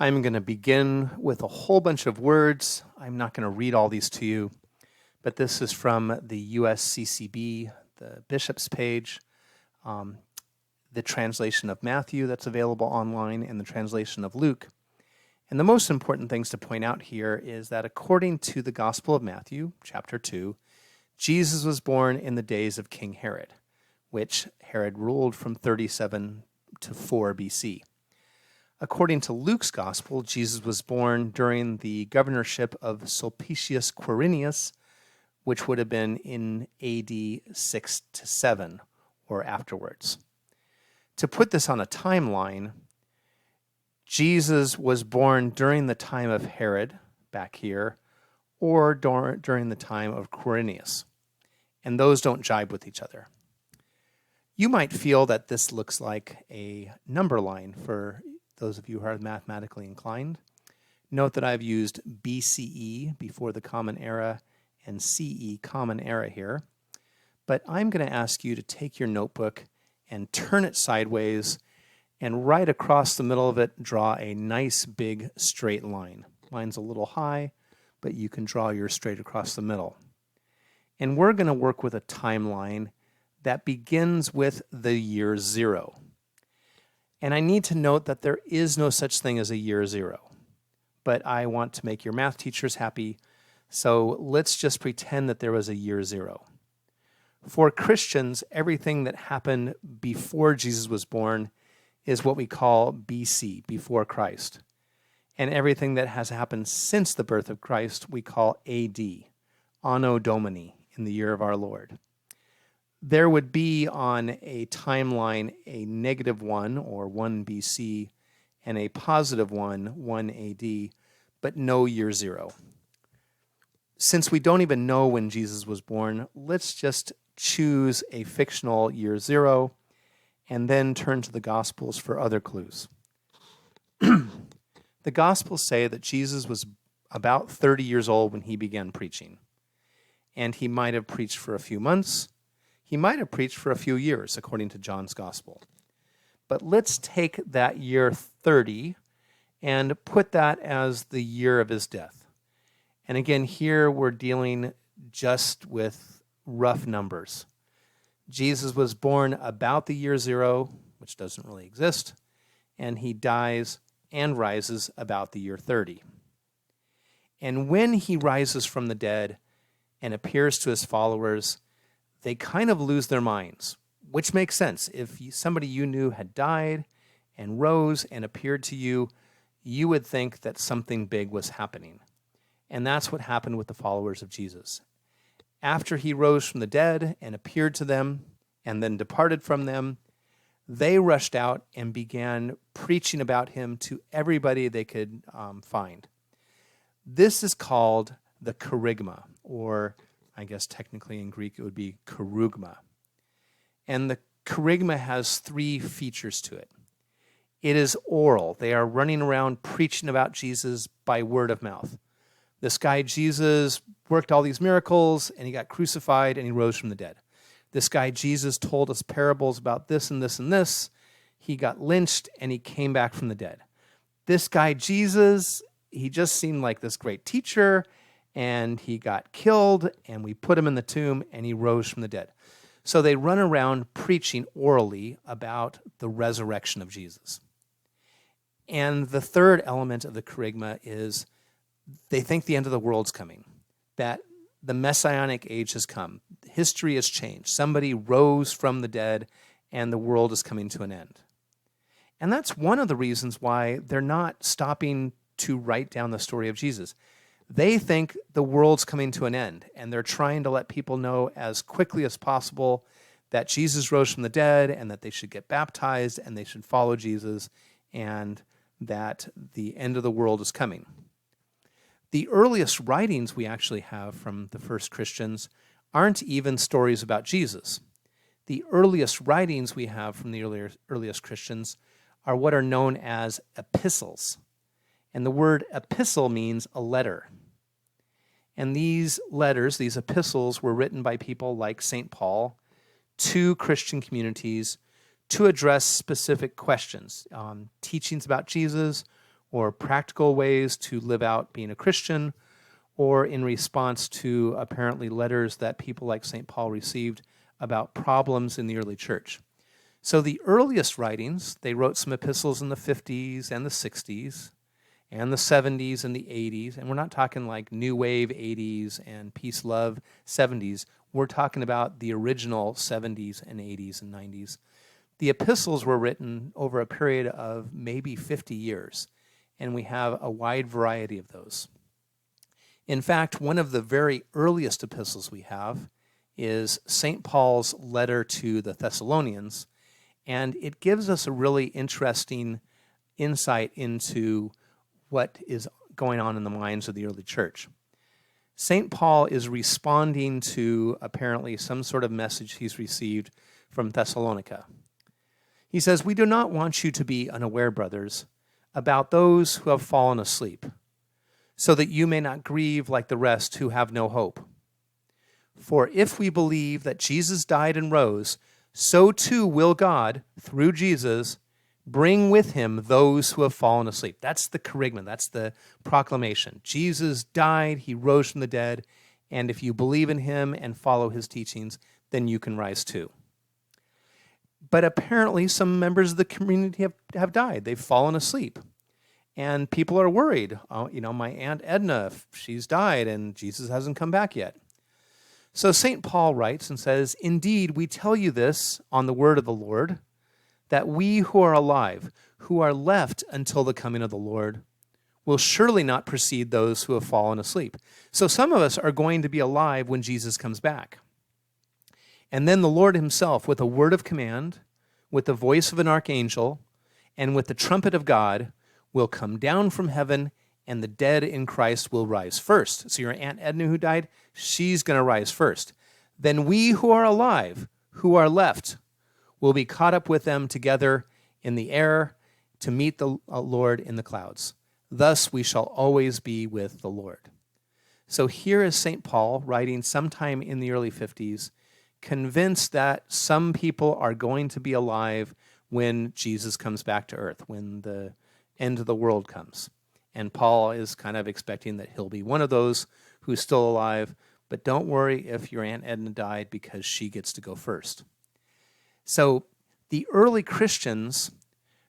I'm going to begin with a whole bunch of words. I'm not going to read all these to you, but this is from the USCCB, the bishop's page, the translation of Matthew that's available online, and the translation of Luke. And the most important things to point out here is that according to the Gospel of Matthew, chapter 2, Jesus was born in the days of King Herod, which Herod ruled from 37 to 4 BC. According to Luke's Gospel, Jesus was born during the governorship of Sulpicius Quirinius, which would have been in AD 6 to 7 or afterwards. To put this on a timeline, Jesus was born during the time of Herod, back here, or during the time of Quirinius. And those don't jibe with each other. You might feel that this looks like a number line for those of you who are mathematically inclined. Note that I've used BCE, before the Common Era, and CE, Common Era here. But I'm going to ask you to take your notebook and turn it sideways, and right across the middle of it, draw a nice big straight line. Mine's a little high, but you can draw yours straight across the middle. And we're going to work with a timeline that begins with the year 0. And I need to note that there is no such thing as a year 0. But I want to make your math teachers happy, so let's just pretend that there was a year 0. For Christians, everything that happened before Jesus was born is what we call BC, before Christ. And everything that has happened since the birth of Christ, we call AD, Anno Domini, in the year of our Lord. There would be on a timeline a -1 or 1 BC and a +1, 1 AD, but no year 0. Since we don't even know when Jesus was born, let's just choose a fictional year 0 and then turn to the Gospels for other clues. The Gospels say that Jesus was about 30 years old when he began preaching. And he might have preached for a few months. He might have preached for a few years, according to John's Gospel. But let's take that year 30 and put that as the year of his death. And again, here we're dealing just with rough numbers. Jesus was born about the year 0, which doesn't really exist, and he dies and rises about the year 30. And when he rises from the dead and appears to his followers, they kind of lose their minds, which makes sense. If somebody you knew had died and rose and appeared to you, you would think that something big was happening. And that's what happened with the followers of Jesus. After he rose from the dead and appeared to them and then departed from them, they rushed out and began preaching about him to everybody they could find. This is called the kerygma, or I guess technically in Greek it would be kerugma. And the kerygma has 3 features to it. It is oral. They are running around preaching about Jesus by word of mouth. This guy Jesus worked all these miracles, and he got crucified, and he rose from the dead. This guy Jesus told us parables about this and this and this. He got lynched, and he came back from the dead. This guy Jesus, he just seemed like this great teacher, and he got killed, and we put him in the tomb, and he rose from the dead. So they run around preaching orally about the resurrection of Jesus. And the third element of the kerygma is they think the end of the world's coming, that the messianic age has come. History has changed. Somebody rose from the dead, and the world is coming to an end. And that's one of the reasons why they're not stopping to write down the story of Jesus. They think the world's coming to an end, and they're trying to let people know as quickly as possible that Jesus rose from the dead and that they should get baptized and they should follow Jesus and that the end of the world is coming. The earliest writings we actually have from the first Christians aren't even stories about Jesus. The earliest writings we have from the earliest Christians are what are known as epistles. And the word epistle means a letter. And these letters, these epistles, were written by people like St. Paul to Christian communities to address specific questions, teachings about Jesus, or practical ways to live out being a Christian, or in response to apparently letters that people like St. Paul received about problems in the early church. So the earliest writings, they wrote some epistles in the 50s and the 60s and the 70s and the 80s, and we're not talking like New Wave 80s and Peace Love 70s. We're talking about the original 70s and 80s and 90s. The epistles were written over a period of maybe 50 years, and we have a wide variety of those. In fact, one of the very earliest epistles we have is St. Paul's letter to the Thessalonians, and it gives us a really interesting insight into what is going on in the minds of the early church. St. Paul is responding to apparently some sort of message he's received from Thessalonica. He says, "We do not want you to be unaware, brothers, about those who have fallen asleep, so that you may not grieve like the rest who have no hope. For if we believe that Jesus died and rose, so too will God, through Jesus, bring with him those who have fallen asleep." That's the kerygma, that's the proclamation. Jesus died, he rose from the dead, and if you believe in him and follow his teachings, then you can rise too. But apparently some members of the community have died. They've fallen asleep. And people are worried. My Aunt Edna, she's died and Jesus hasn't come back yet. So St. Paul writes and says, "Indeed, we tell you this on the word of the Lord, that we who are alive, who are left until the coming of the Lord, will surely not precede those who have fallen asleep." So some of us are going to be alive when Jesus comes back. And then the Lord himself, with a word of command, with the voice of an archangel, and with the trumpet of God, will come down from heaven, and the dead in Christ will rise first. So your Aunt Edna who died, she's going to rise first. Then we who are alive, who are left, will be caught up with them together in the air to meet the Lord in the clouds. Thus we shall always be with the Lord. So here is St. Paul writing sometime in the early 50s, convinced that some people are going to be alive when Jesus comes back to earth, when the end of the world comes. And Paul is kind of expecting that he'll be one of those who's still alive, but don't worry if your Aunt Edna died, because she gets to go first. So the early Christians,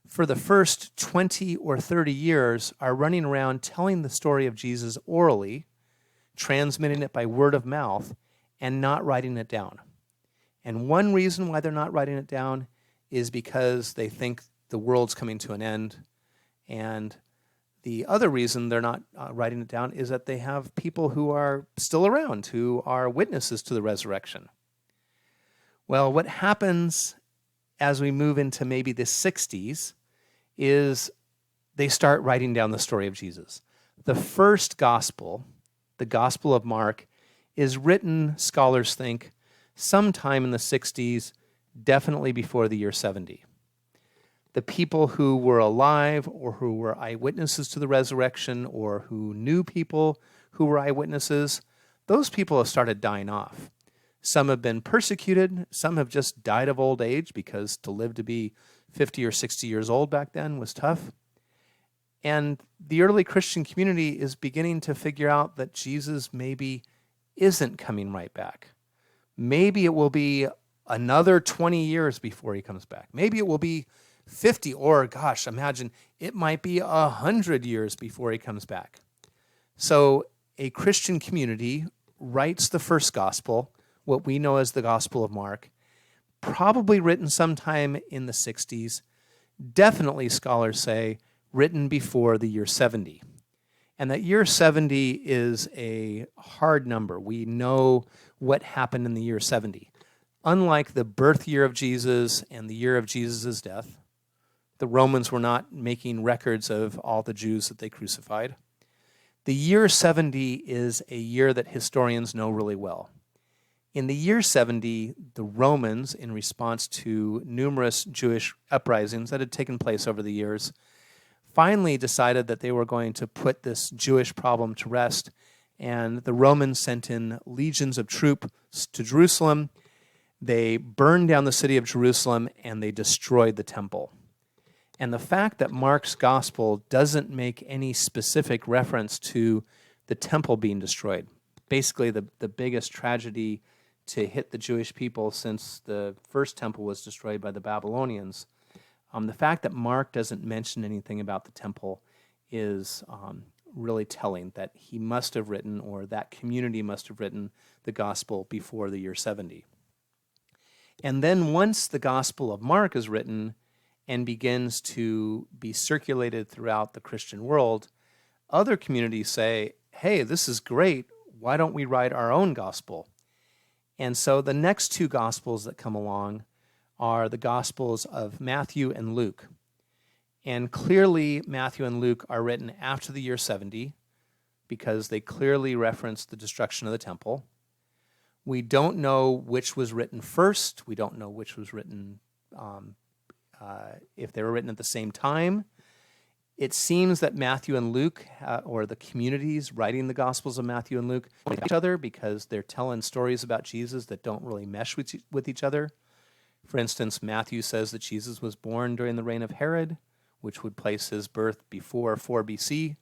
for the first 20 or 30 years, are running around telling the story of Jesus orally, transmitting it by word of mouth, and not writing it down. And one reason why they're not writing it down is because they think the world's coming to an end. And the other reason they're not writing it down is that they have people who are still around, who are witnesses to the resurrection. Well, what happens as we move into maybe the 60s is they start writing down the story of Jesus. The first gospel, the Gospel of Mark, is written, scholars think, sometime in the 60s, definitely before the year 70. The people who were alive or who were eyewitnesses to the resurrection or who knew people who were eyewitnesses, those people have started dying off. Some have been persecuted. Some have just died of old age, because to live to be 50 or 60 years old back then was tough. And the early Christian community is beginning to figure out that Jesus maybe isn't coming right back. Maybe it will be another 20 years before he comes back. Maybe it will be 50, or gosh, imagine it might be 100 years before he comes back. So a Christian community writes the first gospel, what we know as the Gospel of Mark, probably written sometime in the 60s, definitely scholars say written before the year 70. And that year 70 is a hard number. We know what happened in the year 70. Unlike the birth year of Jesus and the year of Jesus' death, the Romans were not making records of all the Jews that they crucified. The year 70 is a year that historians know really well. In the year 70, the Romans, in response to numerous Jewish uprisings that had taken place over the years, finally decided that they were going to put this Jewish problem to rest, and the Romans sent in legions of troops to Jerusalem. They burned down the city of Jerusalem, and they destroyed the temple. And the fact that Mark's gospel doesn't make any specific reference to the temple being destroyed, basically the biggest tragedy to hit the Jewish people since the first temple was destroyed by the Babylonians, the fact that Mark doesn't mention anything about the temple is really telling, that he must have written, or that community must have written, the gospel before the year 70. And then once the Gospel of Mark is written and begins to be circulated throughout the Christian world, other communities say, hey, this is great, why don't we write our own gospel? And so the next two gospels that come along are the gospels of Matthew and Luke. And clearly Matthew and Luke are written after the year 70 because they clearly reference the destruction of the temple. We don't know which was written first. We don't know which was written, if they were written at the same time. It seems that Matthew and Luke, or the communities writing the Gospels of Matthew and Luke, each other because they're telling stories about Jesus that don't really mesh with each other. For instance, Matthew says that Jesus was born during the reign of Herod, which would place his birth before 4 BC.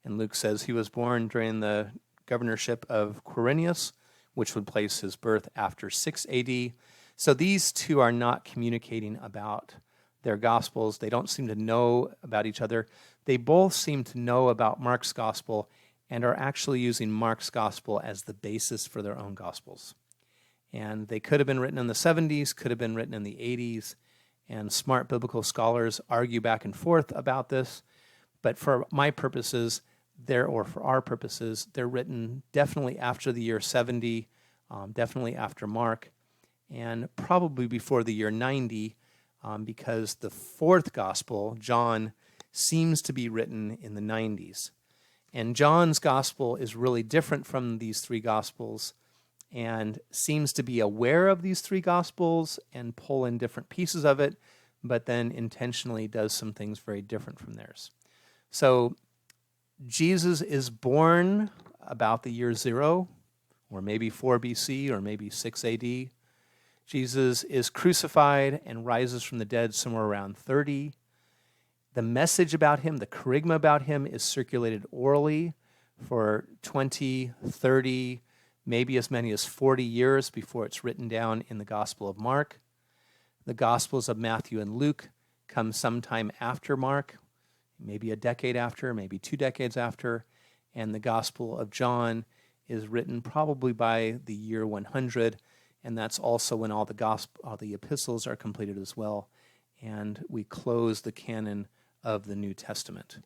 And Luke says he was born during the governorship of Quirinius, which would place his birth after 6 AD. So these two are not communicating about their Gospels. They don't seem to know about each other. They both seem to know about Mark's Gospel and are actually using Mark's Gospel as the basis for their own Gospels. And they could have been written in the 70s, could have been written in the 80s, and smart biblical scholars argue back and forth about this. But for my purposes, for our purposes, they're written definitely after the year 70, definitely after Mark, and probably before the year 90, because the fourth gospel, John, seems to be written in the 90s. And John's gospel is really different from these three gospels and seems to be aware of these three gospels and pull in different pieces of it, but then intentionally does some things very different from theirs. So Jesus is born about the year 0, or maybe 4 BC, or maybe 6 AD. Jesus is crucified and rises from the dead somewhere around 30. The message about him, the kerygma about him, is circulated orally for 20, 30, maybe as many as 40 years before it's written down in the Gospel of Mark. The Gospels of Matthew and Luke come sometime after Mark, maybe a decade after, maybe 2 decades after, and the Gospel of John is written probably by the year 100, and that's also when all the epistles are completed as well, and we close the canon of the New Testament.